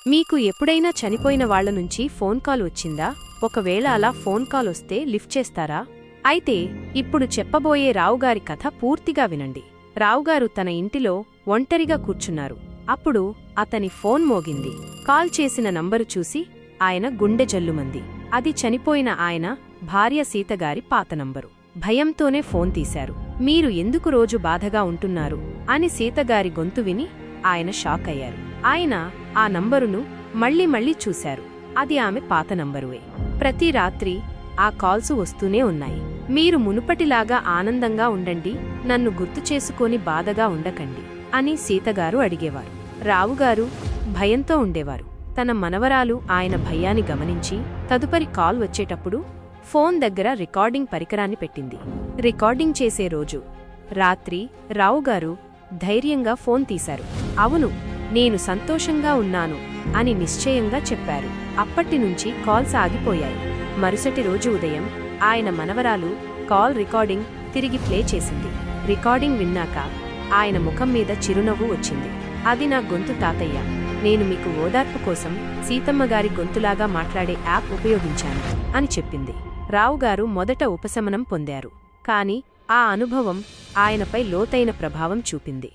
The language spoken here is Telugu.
మీకు ఎప్పుడైనా చనిపోయిన వాళ్ల నుంచి ఫోన్ కాల్ వచ్చిందా? ఒకవేళ అలా ఫోన్ కాల్ వస్తే లిఫ్ట్ చేస్తారా? అయితే ఇప్పుడు చెప్పబోయే రావుగారి కథ పూర్తిగా వినండి. రావుగారు తన ఇంటిలో ఒంటరిగా కూర్చున్నారు. అప్పుడు అతని ఫోన్ మోగింది. కాల్ చేసిన నంబరు చూసి ఆయన గుండె జల్లుమంది. అది చనిపోయిన ఆయన భార్య సీతగారి పాత నంబరు. భయంతోనే ఫోన్ తీశారు. మీరు ఎందుకు రోజు బాధగా ఉంటున్నారు అని సీతగారి గొంతు విని ఆయన షాక్ అయ్యారు. ఆయన ఆ నంబరును మళ్ళీ చూశారు. అది ఆమె పాత నంబరువే. ప్రతి రాత్రి ఆ కాల్సు వస్తూనే ఉన్నాయి. మీరు మునుపటిలాగా ఆనందంగా ఉండండి, నన్ను గుర్తు చేసుకొని బాధగా ఉండకండి అని సీతగారు అడిగేవారు. రావుగారు భయంతో ఉండేవారు. తన మనవరాలు ఆయన భయాన్ని గమనించి తదుపరి కాల్ వచ్చేటప్పుడు ఫోన్ దగ్గర రికార్డింగ్ పరికరాన్ని పెట్టింది. రికార్డింగ్ చేసే రోజు రాత్రి రావుగారు ధైర్యంగా ఫోన్ తీశారు. అవును, నేను సంతోషంగా ఉన్నాను అని నిశ్చయంగా చెప్పారు. అప్పటినుంచి కాల్స్ ఆగిపోయాయి. మరుసటి రోజు ఉదయం ఆయన మనవరాలు కాల్ రికార్డింగ్ తిరిగి ప్లే చేసింది. రికార్డింగ్ విన్నాక ఆయన ముఖం మీద చిరునవ్వు వచ్చింది. అది నా గొంతు తాతయ్య. నేను మీకు ఓదార్పు కోసం సీతమ్మగారి గొంతులాగా మాట్లాడే యాప్ ఉపయోగించాను అని చెప్పింది. రావుగారు మొదట ఉపశమనం పొందారు. కాని ఆ అనుభవం ఆయనపై లోతైన ప్రభావం చూపింది.